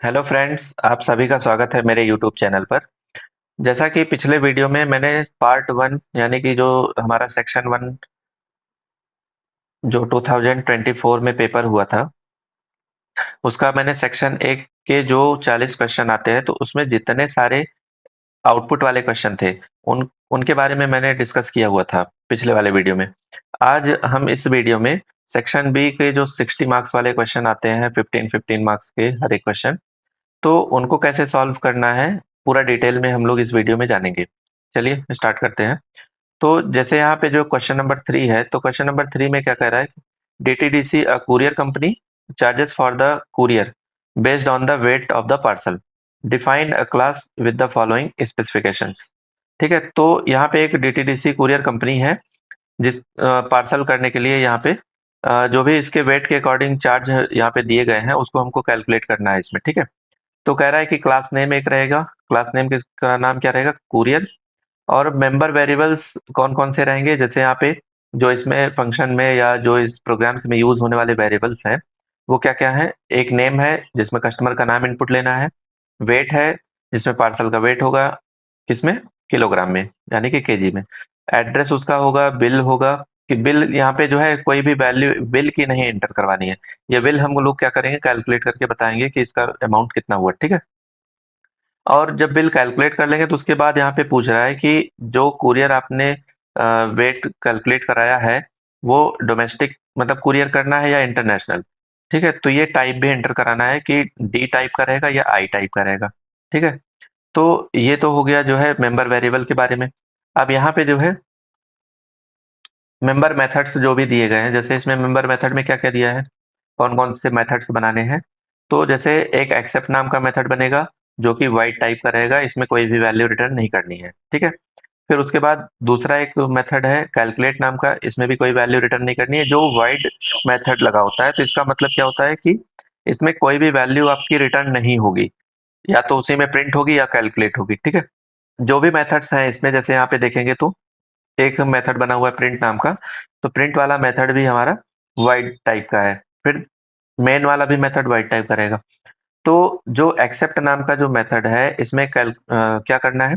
Hello friends, आप सभी का स्वागत है मेरे यूट्यूब चैनल पर। जैसा कि पिछले वीडियो में मैंने पार्ट वन यानी कि जो हमारा सेक्शन वन जो 2024 में पेपर हुआ था, उसका मैंने सेक्शन एक के जो 40 क्वेश्चन आते हैं, तो उसमें जितने सारे आउटपुट वाले क्वेश्चन थे, उनके बारे में मैंने डिस्कस किया हुआ था पिछले वाले वीडियो में। आज हम इस वीडियो में सेक्शन बी के जो 60 मार्क्स वाले क्वेश्चन आते हैं, 15-15 मार्क्स के हर एक क्वेश्चन, तो उनको कैसे सॉल्व करना है, पूरा डिटेल में हम लोग इस वीडियो में जानेंगे। चलिए स्टार्ट करते हैं। तो जैसे यहाँ पे जो क्वेश्चन नंबर 3 है, तो क्वेश्चन नंबर 3 में क्या कह रहा है? DTDC a courier company charges for the courier based on the weight of the parcel. Define a class with the following specifications. ठीक है, तो यहाँ पे एक डीटीडीसी कुरियर कंपनी है, जिस पार्सल करने के लिए यहाँ पे जो भी इसके वेट के अकॉर्डिंग चार्ज यहाँ पे दिए गए हैं, उसको हमको कैलकुलेट करना है इसमें। ठीक है, तो कह रहा है कि क्लास नेम एक रहेगा, क्लास नेम किसका नाम क्या रहेगा? कुरियर। और मेंबर वेरिएबल्स कौन कौन से रहेंगे? जैसे यहाँ पे जो इसमें फंक्शन में या जो इस प्रोग्राम्स में यूज होने वाले वेरिएबल्स हैं, वो क्या क्या है? एक नेम है जिसमें कस्टमर का नाम इनपुट लेना है, वेट है जिसमें पार्सल का वेट होगा, किसमें? किलोग्राम में, यानी कि केजी में। एड्रेस उसका होगा, बिल होगा कि बिल यहाँ पे जो है कोई भी वैल्यू बिल की नहीं एंटर करवानी है। ये बिल हम लोग क्या करेंगे, कैलकुलेट करके बताएंगे कि इसका अमाउंट कितना हुआ। ठीक है, और जब बिल कैलकुलेट कर लेंगे तो उसके बाद यहाँ पे पूछ रहा है कि जो कुरियर आपने वेट कैलकुलेट कराया है, वो डोमेस्टिक मतलब कुरियर करना है या इंटरनेशनल। ठीक है, तो ये टाइप भी एंटर कराना है कि डी टाइप का रहेगा या आई टाइप का रहेगा। ठीक है, तो ये तो हो गया जो है मेंबर वेरिएबल के बारे में। अब यहाँ पे जो है मेंबर मेथड्स जो भी दिए गए हैं, जैसे इसमें मेंबर मेथड में क्या क्या दिया है, कौन कौन से मेथड्स बनाने हैं। तो जैसे एक एक्सेप्ट नाम का मेथड बनेगा, जो कि वाइड टाइप का रहेगा, इसमें कोई भी वैल्यू रिटर्न नहीं करनी है। ठीक है, फिर उसके बाद दूसरा एक मेथड है कैलकुलेट नाम का, इसमें भी कोई वैल्यू रिटर्न नहीं करनी है, जो वाइड मेथड लगा होता है। तो इसका मतलब क्या होता है कि इसमें कोई भी वैल्यू आपकी रिटर्न नहीं होगी, या तो उसी में प्रिंट होगी या कैलकुलेट होगी। ठीक है, जो भी मेथड्स हैं इसमें, जैसे यहाँ पे देखेंगे तो एक मेथड बना हुआ है प्रिंट नाम का, तो प्रिंट वाला मेथड भी हमारा वाइड टाइप का है। फिर मेन वाला भी मेथड वाइड टाइप का रहेगा। तो जो एक्सेप्ट नाम का जो मेथड है, इसमें क्या करना है?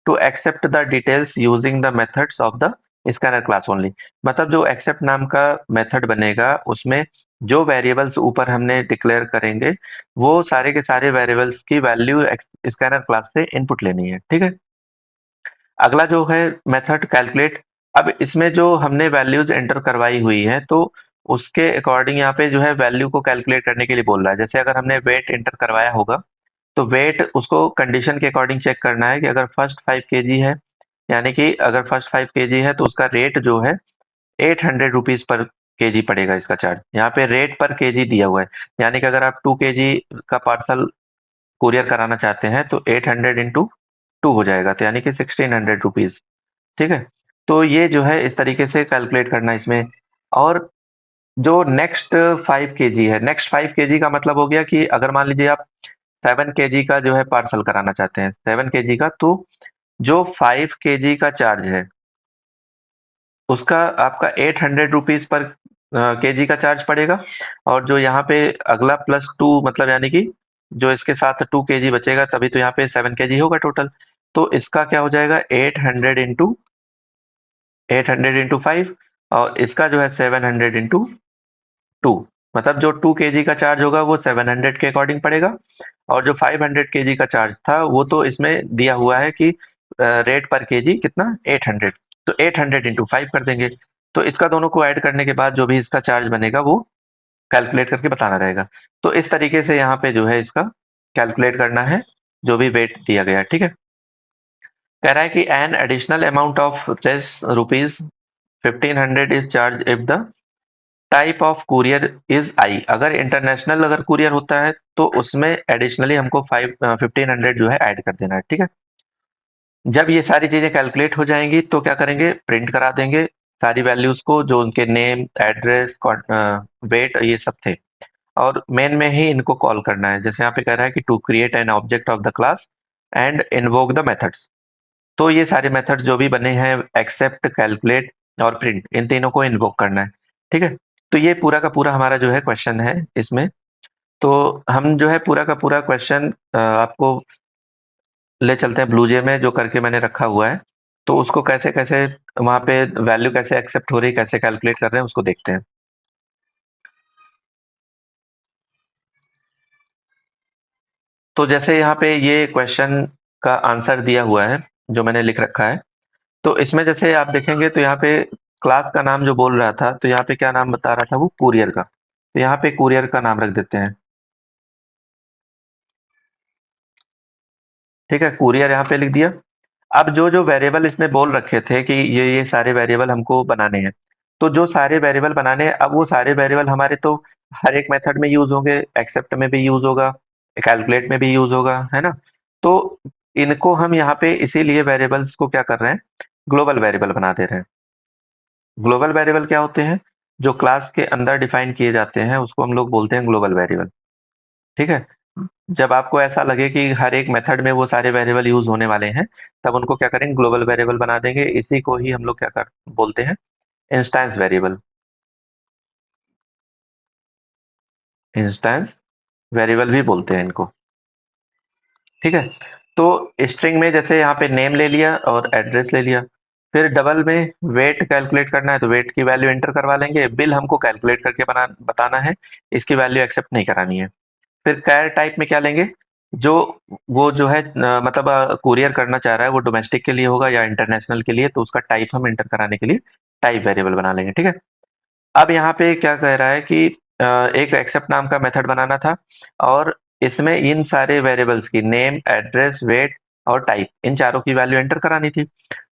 To accept the details using the methods of the scanner class only. मतलब जो एक्सेप्ट नाम का मेथड बनेगा, उसमें जो वेरिएबल्स ऊपर हमने डिक्लेयर करेंगे, वो सारे के सारे वेरिएबल्स की वैल्यू स्कैनर क्लास से इनपुट लेनी है। ठीक है, अगला जो है मेथड कैलकुलेट। अब इसमें जो हमने वैल्यूज एंटर करवाई हुई है, तो उसके अकॉर्डिंग यहाँ पे जो है वैल्यू को कैलकुलेट करने के लिए बोल रहा है। जैसे अगर हमने वेट एंटर करवाया होगा, तो वेट उसको कंडीशन के अकॉर्डिंग चेक करना है कि अगर फर्स्ट 5 kg है, यानी कि अगर फर्स्ट 5 kg है, तो उसका रेट जो है 800 रुपीज पर केजी पड़ेगा इसका चार्ज। यहाँ पे रेट पर केजी दिया हुआ है, यानी कि अगर आप 2 kg का पार्सल कुरियर कराना चाहते हैं, तो 800 इंटू 2 हो जाएगा, तो यानी कि 1600 रुपीज। ठीक है, तो ये जो है इस तरीके से कैलकुलेट करना है इसमें। और जो नेक्स्ट 5 kg है, नेक्स्ट 5 kg का मतलब हो गया कि अगर मान लीजिए आप 7 kg का जो है पार्सल कराना चाहते हैं, 7 kg का, तो जो 5 kg का चार्ज है, उसका आपका 800 रुपीज पर केजी का चार्ज पड़ेगा। और जो यहाँ पे अगला +2, मतलब यानी कि जो इसके साथ 2 kg बचेगा, तभी तो यहाँ पे 7 kg होगा टोटल। तो इसका क्या हो जाएगा? 800 इंटू 5, और इसका जो है 700 इंटू 2। मतलब जो 2 kg का चार्ज होगा वो 700 के अकॉर्डिंग पड़ेगा, और जो 500 kg का चार्ज था, वो तो इसमें दिया हुआ है कि रेट पर केजी कितना? 800। तो 800 इंटू 5 कर देंगे, तो इसका दोनों को ऐड करने के बाद जो भी इसका चार्ज बनेगा, वो कैलकुलेट करके बताना रहेगा। तो इस तरीके से यहाँ पे जो है इसका कैलकुलेट करना है, जो भी वेट दिया गया है। ठीक है, कह रहा है कि an additional amount of this rupees 1500 is charge if the type of courier is I. अगर इंटरनेशनल अगर कुरियर होता है, तो उसमें एडिशनली हमको 1500 जो है ऐड कर देना है। ठीक है, जब ये सारी चीजें कैलकुलेट हो जाएंगी, तो क्या करेंगे? प्रिंट करा देंगे सारी वैल्यूज को, जो उनके नेम, एड्रेस, वेट, ये सब थे। और मेन में ही इनको कॉल करना है। जैसे यहाँ पे कह रहा है कि to create an object of the class and invoke the methods. तो ये सारे मेथड्स जो भी बने हैं, एक्सेप्ट, कैलकुलेट और प्रिंट, इन तीनों को इन्वोक करना है। ठीक है, तो ये पूरा का पूरा हमारा जो है क्वेश्चन है इसमें। तो हम जो है पूरा का पूरा क्वेश्चन आपको ले चलते हैं ब्लूजे में, जो करके मैंने रखा हुआ है। तो उसको कैसे-कैसे वहाँ पे वैल्यू कैसे एक्सेप्ट हो रही है, कैसे कैलकुलेट कर रहे हैं, उसको देखते हैं। तो जैसे यहाँ पे ये क्वेश्चन का आंसर दिया हुआ है, जो मैंने लिख रखा है। तो इसमें जैसे आप देखेंगे तो यहाँ पे क्लास का नाम जो बोल रहा था, तो यहाँ पे क्या नाम बता रहा था वो कुरियर का। तो यहाँ पे कुरियर का नाम रख देते हैं। ठीक है, कुरियर यहाँ पे लिख दिया। अब जो-जो वेरिएबल इसने बोल रखे थे कि ये सारे वेरिएबल हमको बनाने हैं। तो जो सारे वेरिएबल बनाने हैं, अब वो सारे वेरिएबल हमारे तो हर एक मेथड में यूज़ होंगे, एक्सेप्ट में भी यूज़ होगा, कैलकुलेट में भी यूज़ होगा, है ना? तो इनको हम यहाँ पे इसीलिए वेरिएबल्स को क्या कर रहे हैं, ग्लोबल वेरिएबल बना दे रहे हैं। ग्लोबल वेरिएबल क्या होते हैं? जो क्लास के अंदर डिफाइन किए जाते हैं, उसको हम लोग बोलते हैं ग्लोबल वेरिएबल। ठीक है? जब आपको ऐसा लगे कि हर एक मेथड में वो सारे वेरिएबल यूज़ होने वाले हैं, तब उनको क्या करेंगे, ग्लोबल वेरिएबल बना देंगे। इसी को ही हम लोग क्या कर बोलते हैं, इंस्टेंस वेरिएबल। इंस्टेंस वेरिएबल भी बोलते हैं इनको। ठीक है? तो स्ट्रिंग में जैसे यहाँ पे नेम ले लिया और एड्रेस ले लिया। फिर डबल में वेट कैलकुलेट करना है, तो वेट की वैल्यू एंटर करवा लेंगे। बिल हमको कैलकुलेट करके बताना है, इसकी वैल्यू एक्सेप्ट नहीं करानी है। फिर कैर टाइप में क्या लेंगे, जो वो जो है मतलब कुरियर करना चाह रहा है, वो डोमेस्टिक के लिए होगा या इंटरनेशनल के लिए, तो उसका टाइप हम एंटर कराने के लिए टाइप वेरिएबल बना लेंगे। ठीक है? अब यहाँ पे क्या कह रहा है कि एक एक्सेप्ट नाम का मेथड बनाना था, और इसमें इन सारे वेरिएबल्स की नेम, एड्रेस, वेट और टाइप, इन चारों की वैल्यू एंटर करानी थी।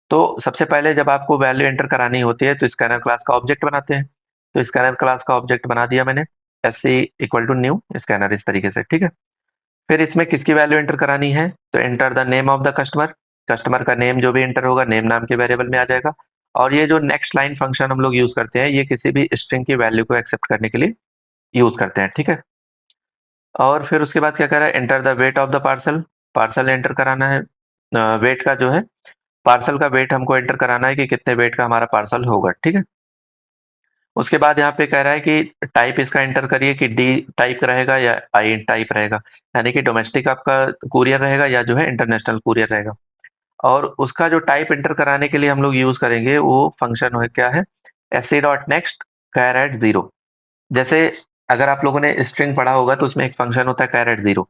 तो सबसे पहले जब आपको वैल्यू एंटर करानी होती है, तो स्कैनर क्लास का ऑब्जेक्ट बनाते हैं। तो स्कैनर क्लास का ऑब्जेक्ट बना दिया मैंने, SC equal to new scanner, इस तरीके से। ठीक है? फिर इसमें किसकी वैल्यू एंटर करानी है, तो enter the name of the customer. Customer का नेम जो भी एंटर होगा, नेम नाम के वेरिएबल में आ जाएगा। और ये जो नेक्स्ट लाइन फंक्शन हम लोग यूज करते हैं, ये किसी भी स्ट्रिंग की वैल्यू को एक्सेप्ट करने के लिए यूज करते हैं। ठीक है? और फिर उसके बाद क्या करा है, enter the weight of the parcel. Parcel enter कराना है, वेट का जो है, पार्सल का वेट हमको एंटर कराना है कि कितने वेट का हमारा पार्सल होगा। ठीक है? उसके बाद यहाँ पे कह रहा है कि टाइप इसका एंटर करिए कि डी टाइप रहेगा या आई टाइप रहेगा, यानी कि डोमेस्टिक आपका कुरियर रहेगा या जो है इंटरनेशनल कुरियर रहेगा। और उसका जो टाइप एंटर कराने के लिए हम लोग यूज करेंगे, वो फंक्शन है क्या है, S dot next char at zero. जैसे अगर आप लोगों ने स्ट्रिंग पढ़ा होगा, तो उसमें एक फंक्शन होता है कैर एट जीरो।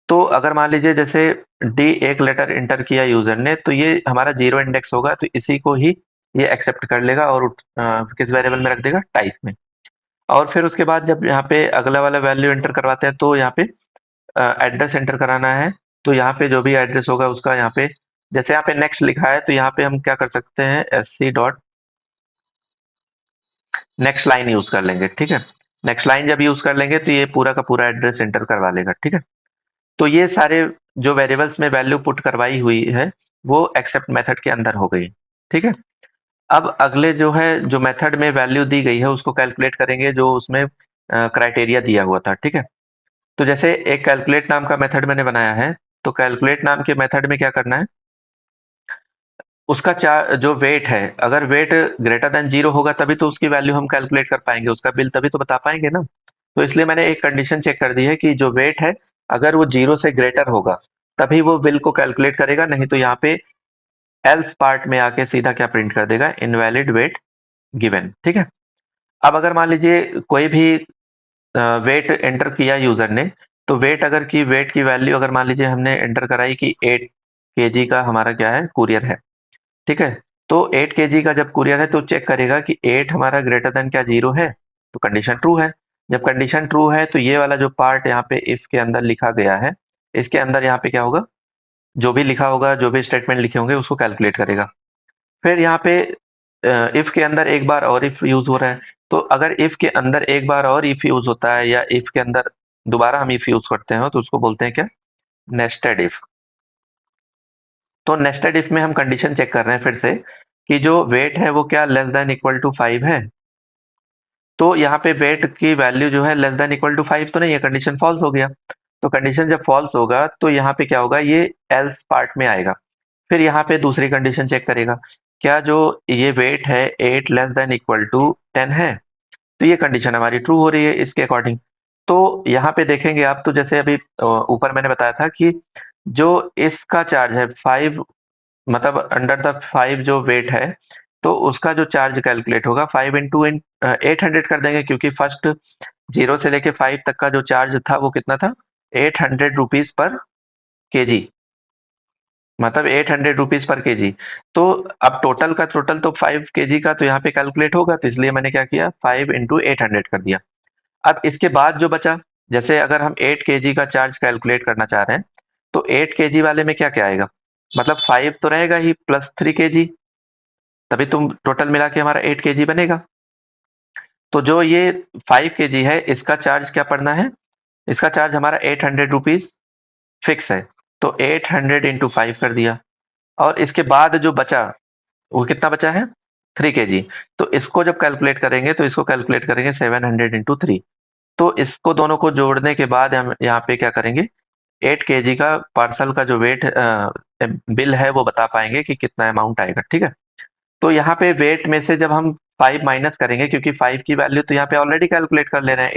तो अगर मान लीजिए जैसे डी एक लेटर एंटर किया यूजर ने, तो ये हमारा जीरो इंडेक्स होगा, तो इसी को ही ये एक्सेप्ट कर लेगा और किस वेरिएबल में रख देगा, टाइप में। और फिर उसके बाद जब यहाँ पे अगला वाला वैल्यू एंटर करवाते हैं, तो यहाँ पे एड्रेस एंटर कराना है। तो यहाँ पे जो भी एड्रेस होगा उसका यहाँ पे, जैसे यहाँ पे नेक्स्ट लिखा है, तो यहाँ पे हम क्या कर सकते हैं, S C dot next line use कर लेंगे। ठीक है? नेक्स्ट लाइन जब यूज कर लेंगे, तो ये पूरा का पूरा एड्रेस एंटर करवा लेगा। ठीक है? तो ये सारे जो वेरिएबल्स में वैल्यू पुट करवाई हुई है, वो एक्सेप्ट मेथड के अंदर हो गई। ठीक है? अब अगले जो है, जो मेथड में वैल्यू दी गई है, उसको कैलकुलेट करेंगे, जो उसमें क्राइटेरिया दिया हुआ था। ठीक है? तो जैसे एक कैलकुलेट नाम का मेथड मैंने बनाया है, तो कैलकुलेट नाम के मेथड में क्या करना है, उसका जो वेट है, अगर वेट ग्रेटर देन जीरो होगा, तभी तो उसकी वैल्यू हम कैलकुलेट कर पाएंगे, उसका बिल तभी तो बता पाएंगे ना। तो इसलिए मैंने एक कंडीशन चेक कर दी है कि जो वेट है, अगर वो जीरो से ग्रेटर होगा, तभी वो बिल को कैलकुलेट करेगा, नहीं तो यहाँ पे एल्स पार्ट में आके सीधा क्या प्रिंट कर देगा, इनवैलिड वेट गिवन। ठीक है? अब अगर मान लीजिए कोई भी वेट एंटर किया यूजर ने, तो वेट की वैल्यू अगर मान लीजिए हमने एंटर कराई कि 8 kg का हमारा क्या है, कुरियर है। ठीक है? तो 8 kg का जब कुरियर है, तो चेक करेगा कि 8 हमारा ग्रेटर देन क्या जीरो है, तो कंडीशन ट्रू है। जब कंडीशन ट्रू है, तो ये वाला जो पार्ट यहाँ पे इफ के अंदर लिखा गया है, इसके अंदर यहाँ पे क्या होगा, जो भी लिखा होगा, जो भी स्टेटमेंट लिखे होंगे, उसको कैलकुलेट करेगा। फिर यहाँ पे इफ के अंदर एक बार और इफ यूज हो रहा है, तो अगर इफ के अंदर एक बार और इफ यूज होता है, या इफ के अंदर दोबारा हम इफ यूज करते हैं, तो उसको बोलते हैं क्या, नेस्टेड इफ। तो नेस्टेड इफ में हम कंडीशन चेक कर रहे हैं फिर से, कि जो वेट है वो क्या लेस देन इक्वल टू 5 है। तो यहाँ पे वेट की वैल्यू जो है लेस देन इक्वल टू 5 तो नहीं है, कंडीशन फॉल्स हो गया। तो कंडीशन जब फॉल्स होगा, तो यहाँ पे क्या होगा, ये एल्स पार्ट में आएगा। फिर यहाँ पे दूसरी कंडीशन चेक करेगा, क्या जो ये वेट है 8 लेस देन इक्वल टू 10 है, तो ये कंडीशन हमारी ट्रू हो रही है इसके अकॉर्डिंग। तो यहाँ पे देखेंगे आप, तो जैसे अभी ऊपर मैंने बताया था कि जो इसका चार्ज है 5, मतलब अंडर द 5 जो वेट है, तो उसका जो चार्ज कैलकुलेट होगा 5 इंटू 800 कर देंगे, क्योंकि फर्स्ट 0 से लेके 5 तक का जो चार्ज था वो कितना था, 800 रुपीज पर केजी, मतलब 800 रुपीज पर केजी। तो अब टोटल का टोटल तो 5 केजी का तो यहाँ पे कैलकुलेट होगा, तो इसलिए मैंने क्या किया, 5 इंटू 800 कर दिया। अब इसके बाद जो बचा, जैसे अगर हम 8 केजी का चार्ज कैलकुलेट करना चाह रहे हैं, तो 8 केजी वाले में क्या क्या आएगा, मतलब 5 तो रहेगा ही प्लस 3 केजी, तभी तुम टोटल मिला के हमारा 8 केजी बनेगा। तो जो ये 5 केजी है, इसका चार्ज क्या पड़ना है, इसका चार्ज हमारा 800 रुपीज फिक्स है। तो 800 इंटू 5 कर दिया। और इसके बाद जो बचा, वो कितना बचा है, 3 केजी। तो इसको जब कैलकुलेट करेंगे, तो इसको कैलकुलेट करेंगे 700 इंटू 3। तो इसको दोनों को जोड़ने के बाद हम यहाँ पे क्या करेंगे, 8 केजी का पार्सल का जो वेट बिल है वो बता पाएंगे कि कितना अमाउंट आएगा, ठीक है। तो यहाँ पे वेट में से जब हम 5 माइनस करेंगे, क्योंकि 5 की वैल्यू तो यहाँ पे ऑलरेडी कैलकुलेट कर ले रहे हैं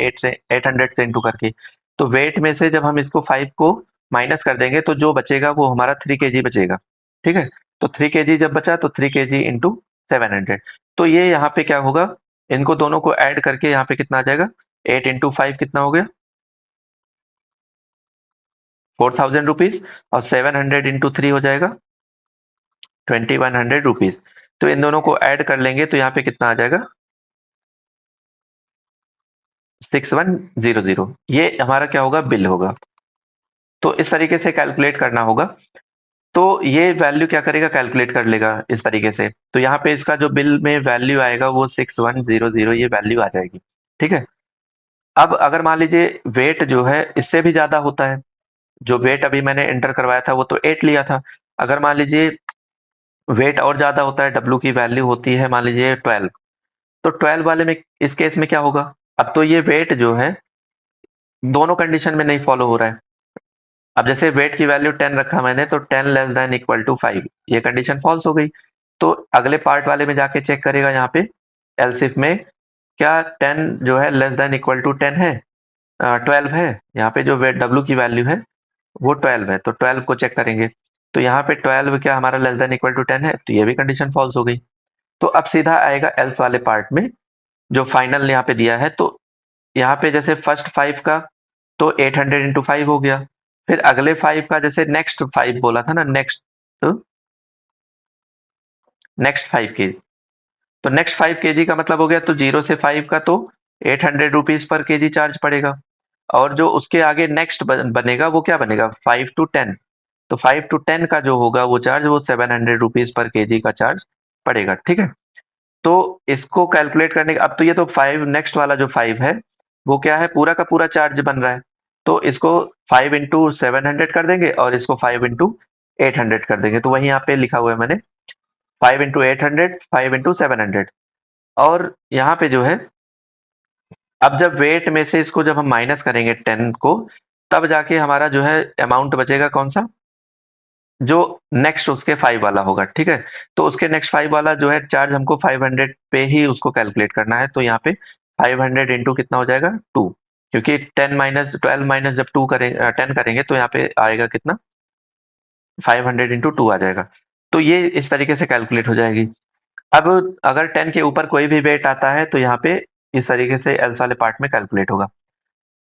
800 से इंटू करके, तो वेट में से जब हम इसको 5 को माइनस कर देंगे, तो जो बचेगा वो हमारा 3 केजी बचेगा, ठीक है। तो 3 केजी जब बचा, तो 3 केजी इंटू 700। तो ये यहाँ पे क्या होगा, इनको दोनों को ऐड करके यहाँ पे कितना आ जाएगा, 8 इंटू 5 कितना हो गया, 4000 रुपीज, और 700 इंटू 3 हो जाएगा 2100 रुपीज। तो इन दोनों को ऐड कर लेंगे, तो यहाँ पे कितना आ जाएगा, 6100। ये हमारा क्या होगा, बिल होगा। तो इस तरीके से कैलकुलेट करना होगा। तो ये वैल्यू क्या करेगा, कैलकुलेट कर लेगा इस तरीके से। तो यहाँ पे इसका जो बिल में वैल्यू आएगा वो 6100, ये वैल्यू आ जाएगी, ठीक है। अब अगर मान लीजिए वेट जो है इससे भी ज्यादा होता है, जो वेट अभी मैंने एंटर करवाया था वो तो 8 लिया था। अगर मान लीजिए वेट और ज्यादा होता है, डब्ल्यू की वैल्यू होती है मान लीजिए 12, तो 12 वाले में, इस केस में क्या होगा, अब तो ये वेट जो है दोनों कंडीशन में नहीं फॉलो हो रहा है। अब जैसे वेट की वैल्यू 10 रखा मैंने, तो 10 लेस देन इक्वल टू 5, ये कंडीशन फॉल्स हो गई। तो अगले पार्ट वाले में जाके चेक करेगा, यहाँ पे एलसिफ में, क्या 10 जो है लेस देन इक्वल टू 10 है, 12 है। यहाँ पे जो वेट डब्ल्यू की वैल्यू है वो 12 है, तो 12 को चेक करेंगे। तो यहाँ पे 12 क्या हमारा लेस देन इक्वल टू 10 है, तो ये भी कंडीशन फॉल्स हो गई। तो अब सीधा आएगा एल्स वाले पार्ट में, जो फाइनल यहाँ पे दिया है। तो यहाँ पे जैसे फर्स्ट 5 का तो 800 इंटू 5 हो गया। फिर अगले 5 का, जैसे नेक्स्ट 5 बोला था ना, नेक्स्ट 5 केजी, तो नेक्स्ट 5 केजी का मतलब हो गया, तो 0 से 5 का तो 800 रुपीज पर केजी चार्ज पड़ेगा। और जो उसके आगे नेक्स्ट बनेगा वो क्या बनेगा, 5 to 10। तो 5 to 10 का जो होगा वो चार्ज, वो 700 रुपीज पर केजी का चार्ज पड़ेगा, ठीक है। तो इसको कैलकुलेट करने का, अब तो ये तो 5, नेक्स्ट वाला जो 5 है वो क्या है, पूरा का पूरा चार्ज बन रहा है। तो इसको 5 इंटू 700 कर देंगे, और इसको 5 इंटू 800 कर देंगे। तो वही यहाँ पे लिखा हुआ है मैंने, 5 इंटू 800, 5 इंटू 700। और यहाँ पे जो है, अब जब वेट में से इसको जब हम माइनस करेंगे 10 को, तब जाके हमारा जो है अमाउंट बचेगा कौन सा, जो नेक्स्ट उसके 5 वाला होगा, ठीक है। तो उसके नेक्स्ट 5 वाला जो है चार्ज, हमको 500 पे ही उसको कैलकुलेट करना है। तो यहाँ पे 500 इंटू कितना हो जाएगा, 2, क्योंकि 10 माइनस 12 माइनस जब 2 करेंगे, 10 करेंगे, तो यहाँ पे आएगा कितना, 500 इंटू 2 आ जाएगा। तो ये इस तरीके से कैलकुलेट हो जाएगी। अब अगर 10 के ऊपर कोई भी वेट आता है, तो यहाँ पे इस तरीके से एल्स वाले पार्ट में कैलकुलेट होगा।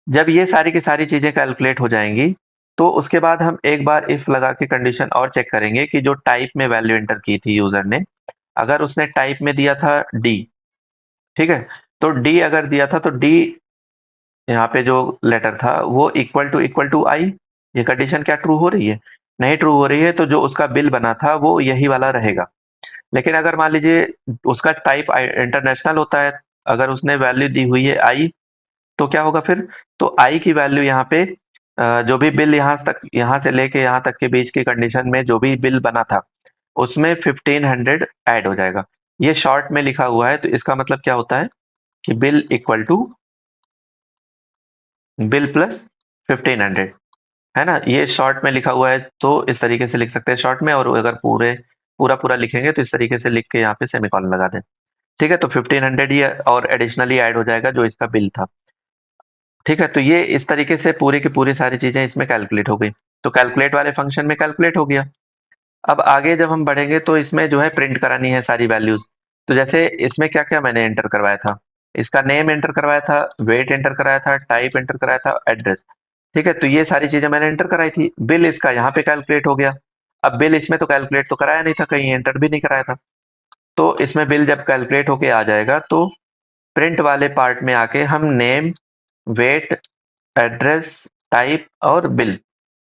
जब ये सारी की सारी चीजें कैलकुलेट हो जाएंगी, तो उसके बाद हम एक बार इफ लगा के कंडीशन और चेक करेंगे कि जो टाइप में वैल्यू एंटर की थी यूजर ने, अगर उसने टाइप में दिया था डी, ठीक है, तो डी अगर दिया था, तो डी यहाँ पे जो लेटर था वो इक्वल टू आई, ये कंडीशन क्या ट्रू हो रही है, नहीं ट्रू हो रही है। तो जो उसका बिल बना था वो यही वाला रहेगा। लेकिन अगर मान लीजिए उसका टाइप इंटरनेशनल होता है, अगर उसने वैल्यू दी हुई है आई, तो क्या होगा फिर, तो आई की वैल्यू यहाँ पे जो भी बिल यहाँ तक, यहाँ से लेके यहाँ तक के बीच की कंडीशन में जो भी बिल बना था, उसमें 1500 ऐड हो जाएगा। ये शॉर्ट में लिखा हुआ है, तो इसका मतलब क्या होता है कि bill equal to bill plus 1500, है ना। ये शॉर्ट में लिखा हुआ है, तो इस तरीके से लिख सकते हैं शॉर्ट में। और अगर पूरा पूरा लिखेंगे, तो इस तरीके से लिख के यहाँ पे सेमीकोलन लगा दें, ठीक है। तो 1500 ही और एडिशनली ऐड हो जाएगा जो इसका बिल था। ठीक है, तो ये इस तरीके से पूरी की पूरी सारी चीजें इसमें कैलकुलेट हो गई। तो कैलकुलेट वाले फंक्शन में कैलकुलेट हो गया। अब आगे जब हम बढ़ेंगे तो इसमें जो है प्रिंट करानी है सारी वैल्यूज। तो जैसे इसमें क्या क्या मैंने एंटर करवाया था, इसका नेम एंटर करवाया था, वेट एंटर कराया था, टाइप एंटर कराया था, एड्रेस। ठीक है, तो ये सारी चीजें मैंने एंटर कराई थी। बिल इसका यहाँ पे कैलकुलेट हो गया। अब बिल इसमें तो कैलकुलेट तो कराया नहीं था, कहीं एंटर भी नहीं कराया था। तो इसमें बिल जब कैलकुलेट होके आ जाएगा तो प्रिंट वाले पार्ट में आके हम नेम, वेट, एड्रेस, टाइप और बिल,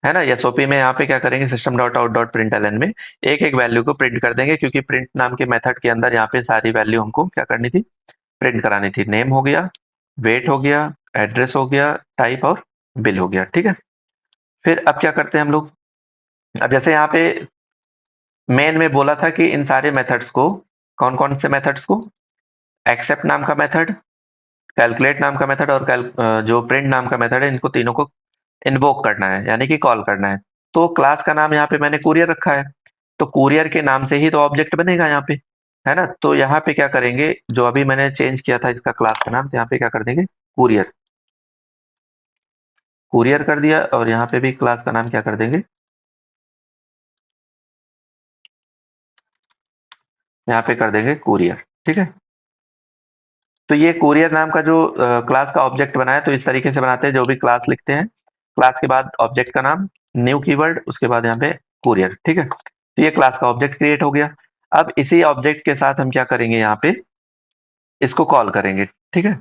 है ना, एसओपी में यहाँ पे क्या करेंगे, system dot out dot print L N में एक एक वैल्यू को प्रिंट कर देंगे, क्योंकि प्रिंट नाम के मेथड के अंदर यहाँ पे सारी वैल्यू हमको क्या करनी थी, प्रिंट करानी थी। नेम हो गया, वेट हो गया, एड्रेस हो गया, टाइप और बिल हो गया। ठीक है, फिर अब क्या करते हैं हम लोग, अब जैसे यहाँ पे मेन में बोला था कि इन सारे मेथड्स को, कौन कौन से मेथड्स को, एक्सेप्ट नाम का मेथड, कैलकुलेट नाम का मेथड और जो प्रिंट नाम का मेथड है, इनको तीनों को इन्वोक करना है, यानी कि कॉल करना है। तो क्लास का नाम यहाँ पे मैंने कुरियर रखा है, तो कुरियर के नाम से ही तो ऑब्जेक्ट बनेगा यहाँ पे, है ना। तो यहाँ पे क्या करेंगे, जो अभी मैंने चेंज किया था इसका क्लास का नाम, तो यहाँ पे क्या कर देंगे, कुरियर, कुरियर कर दिया। और यहाँ पे भी क्लास का नाम क्या कर देंगे, यहाँ पे कर देंगे कुरियर। ठीक है, तो ये कुरियर नाम का जो क्लास का ऑब्जेक्ट बना है, तो इस तरीके से बनाते हैं, जो भी क्लास लिखते हैं, क्लास के बाद ऑब्जेक्ट का नाम, न्यू कीवर्ड, उसके बाद यहाँ पे कुरियर। ठीक है, तो ये क्लास का ऑब्जेक्ट क्रिएट हो गया। अब इसी ऑब्जेक्ट के साथ हम क्या करेंगे, यहाँ पे इसको कॉल करेंगे। ठीक है,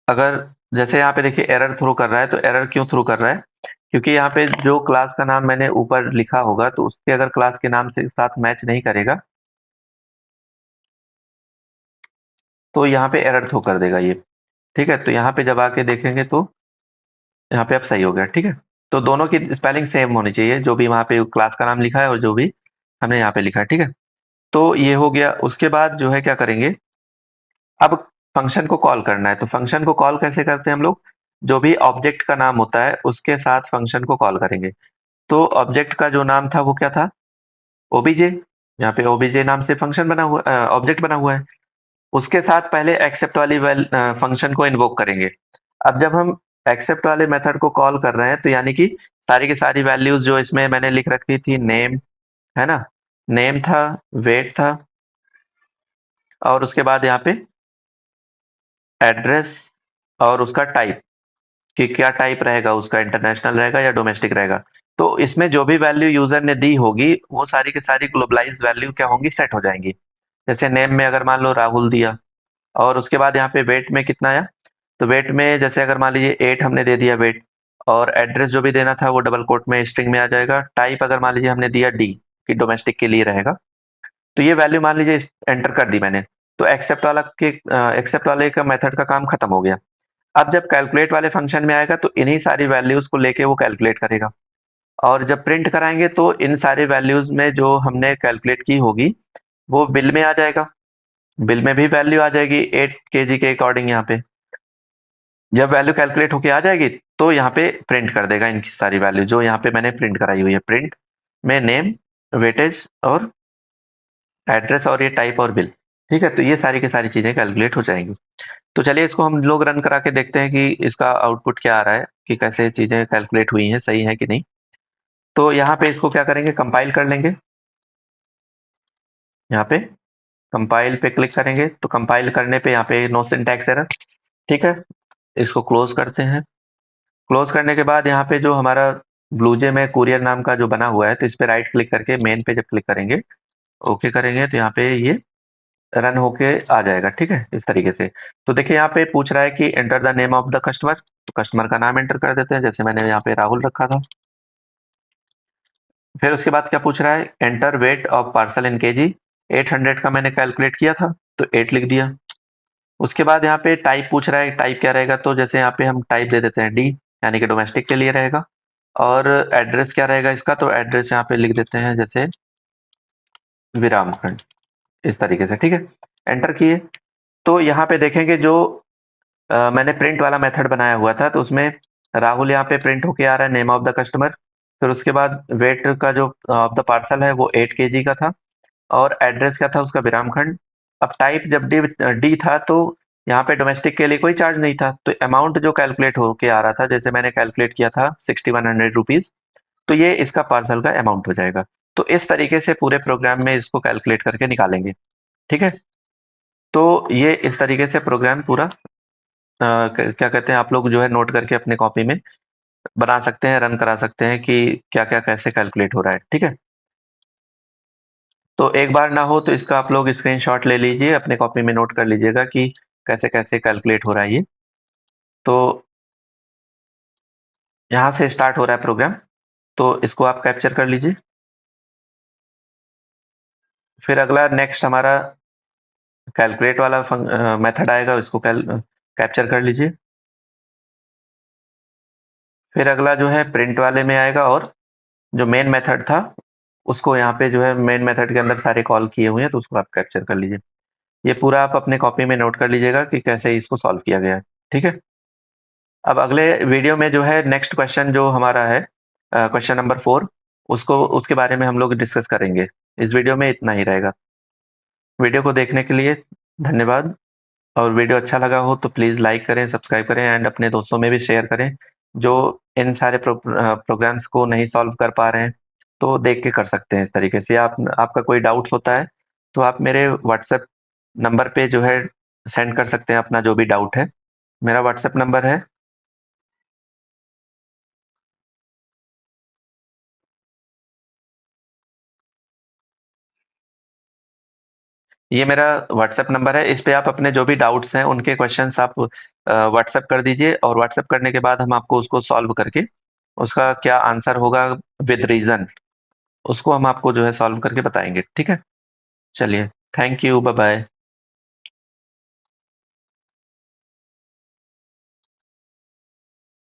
अगर जैसे यहाँ पे देखिए एरर थ्रो कर रहा है, तो एरर क्यों थ्रो कर रहा है, क्योंकि यहाँ पे जो क्लास का नाम मैंने ऊपर लिखा होगा, तो उसके अगर क्लास के नाम से साथ मैच नहीं करेगा, तो यहाँ पे एरर थ्रो कर देगा ये। ठीक है, तो यहाँ पे जब आके देखेंगे तो यहाँ पे अब सही हो गया। ठीक है, तो दोनों की स्पेलिंग सेम होनी चाहिए, जो भी वहाँ पे क्लास का नाम लिखा है और जो भी हमने यहाँ पे लिखा है। ठीक है, तो ये हो गया। उसके बाद जो है क्या करेंगे, अब फंक्शन को कॉल करना है। तो फंक्शन को कॉल कैसे करते हैं हम लोग, जो भी ऑब्जेक्ट का नाम होता है उसके साथ फंक्शन को कॉल करेंगे। तो ऑब्जेक्ट का जो नाम था वो क्या था, ओबीजे। यहाँ पे ओबीजे नाम से फंक्शन बना हुआ, ऑब्जेक्ट बना हुआ है। उसके साथ पहले एक्सेप्ट वाली फंक्शन को इन्वोक करेंगे। अब जब हम एक्सेप्ट वाले मेथड को कॉल कर रहे हैं, तो यानी कि सारी की सारी वैल्यूज जो इसमें मैंने लिख रखी थी, नेम, है ना, नेम था, वेट था, और उसके बाद यहाँ पे एड्रेस और उसका टाइप, कि क्या टाइप रहेगा उसका, इंटरनेशनल रहेगा या डोमेस्टिक रहेगा। तो इसमें जो भी वैल्यू यूजर ने दी होगी, वो सारी की सारी ग्लोबलाइज वैल्यू क्या होंगी, सेट हो जाएंगी। जैसे नेम में अगर मान लो राहुल दिया, और उसके बाद यहाँ पे वेट में कितना आया, तो वेट में जैसे अगर मान लीजिए 8 हमने दे दिया वेट, और एड्रेस जो भी देना था वो डबल कोट में स्ट्रिंग में आ जाएगा। टाइप अगर मान लीजिए हमने दिया डी, कि डोमेस्टिक के लिए रहेगा, तो ये वैल्यू मान लीजिए एंटर कर दी मैंने। तो एक्सेप्ट वाले का मेथड का काम खत्म हो गया। अब जब कैलकुलेट वाले फंक्शन में आएगा, तो इन्हीं सारी वैल्यूज को लेके वो कैलकुलेट करेगा, और जब प्रिंट कराएंगे तो इन सारे वैल्यूज में जो हमने कैलकुलेट की होगी वो बिल में आ जाएगा। बिल में भी वैल्यू आ जाएगी 8 kg के अकॉर्डिंग। यहाँ पे जब वैल्यू कैलकुलेट होके आ जाएगी, तो यहाँ पे प्रिंट कर देगा इनकी सारी वैल्यू, जो यहाँ पे मैंने प्रिंट कराई हुई है। प्रिंट में नेम, वेटेज और एड्रेस और ये टाइप और बिल। ठीक है, तो ये सारी की सारी चीजें कैलकुलेट हो जाएंगी। तो चलिए इसको हम लोग रन करा के देखते हैं कि इसका आउटपुट क्या आ रहा है, कि कैसे चीजें कैलकुलेट हुई हैं, सही है कि नहीं। तो यहाँ पे इसको क्या करेंगे, कंपाइल कर लेंगे। यहाँ पे कंपाइल पे क्लिक करेंगे, तो कंपाइल करने पे यहाँ पे नो सिंटैक्स एरर। ठीक है, इसको क्लोज करते हैं। क्लोज करने के बाद यहाँ पे जो हमारा ब्लूजे में कुरियर नाम का जो बना हुआ है, तो इस पे राइट क्लिक करके मेन पे जब क्लिक करेंगे, ओके करेंगे, तो यहाँ पे ये रन होके आ जाएगा। ठीक है, इस तरीके से। तो देखिए यहाँ पे पूछ रहा है कि enter the name of the customer, तो कस्टमर का नाम एंटर कर देते हैं, जैसे मैंने यहाँ पे राहुल रखा था। फिर उसके बाद क्या पूछ रहा है, enter weight of parcel in KG. 800 का मैंने कैलकुलेट किया था, तो 8 लिख दिया। उसके बाद यहाँ पे टाइप पूछ रहा है, टाइप क्या रहेगा, तो जैसे यहाँ पे हम टाइप दे देते हैं डी, यानी कि डोमेस्टिक के लिए रहेगा। और एड्रेस क्या रहेगा इसका, तो एड्रेस यहाँ पे लिख देते हैं जैसे विराम खंड, इस तरीके से। ठीक है, एंटर किए। तो यहाँ पे देखेंगे जो मैंने प्रिंट वाला मेथड बनाया हुआ था, तो उसमें राहुल यहाँ पे प्रिंट होके आ रहा है, नेम ऑफ द कस्टमर। फिर उसके बाद वेट का जो ऑफ द पार्सल है वो 8 kg का था, और एड्रेस क्या था उसका, विराम खंड। अब टाइप जब डी डी था, तो यहाँ पे डोमेस्टिक के लिए कोई चार्ज नहीं था, तो अमाउंट जो कैलकुलेट होके आ रहा था, जैसे मैंने कैलकुलेट किया था 6100 रुपीज़, तो ये इसका पार्सल का अमाउंट हो जाएगा। तो इस तरीके से पूरे प्रोग्राम में इसको कैलकुलेट करके निकालेंगे, ठीक है? तो ये इस तरीके से प्रोग्राम पूरा क्या कहते हैं, आप लोग जो है नोट करके अपने कॉपी में बना सकते हैं, रन करा सकते हैं कि क्या-क्या कैसे कैलकुलेट हो रहा है, ठीक है? तो एक बार ना हो तो इसका आप लोग स्क्रीनशॉट ले लीजिए, अपने कॉपी में नोट कर लीजिएगा कि कैसे-कैसे कैलकुलेट हो रहा है ये। तो यहाँ से स्टार्ट हो रहा है प्रोग्राम, तो इसको आप कैप्चर कर लीजिए। फिर अगला नेक्स्ट हमारा कैलकुलेट वाला मेथड आएगा, इसको कैप्चर कर लीजिए। फिर अगला जो है प्रिंट वाले में आएगा, और जो मेन मेथड था उसको यहाँ पे जो है मेन मेथड के अंदर सारे कॉल किए हुए हैं, तो उसको आप कैप्चर कर लीजिए। ये पूरा आप अपने कॉपी में नोट कर लीजिएगा कि कैसे इसको सॉल्व किया गया है, ठीक है? अब अगले वीडियो में जो है नेक्स्ट क्वेश्चन जो हमारा है, क्वेश्चन नंबर 4, उसको उसके बारे में हम लोग डिस्कस करेंगे। इस वीडियो में इतना ही रहेगा। वीडियो को देखने के लिए धन्यवाद। और वीडियो अच्छा लगा हो तो प्लीज़ लाइक करें, सब्सक्राइब करें एंड अपने दोस्तों में भी शेयर करें, जो इन सारे प्रोग्राम्स को नहीं सॉल्व कर पा रहे हैं, तो देख के कर सकते हैं इस तरीके से। आपका कोई डाउट्स होता है, तो आप मेरे व्हाट्सएप नंबर पे जो है सेंड कर सकते हैं अपना जो भी डाउट है। मेरा व्हाट्सएप नंबर है, ये मेरा व्हाट्सएप नंबर है, इस पे आप अपने जो भी डाउट्स हैं, उनके क्वेश्चंस आप व्हाट्सएप कर दीजिए, और व्हाट्सएप करने के बाद हम आपको उसको सॉल्व करके, उसका क्या आंसर होगा विद रीज़न, उसको हम आपको जो है सॉल्व करके बताएँगे, ठीक है? चलिए, थैंक यू, बाय-बाय।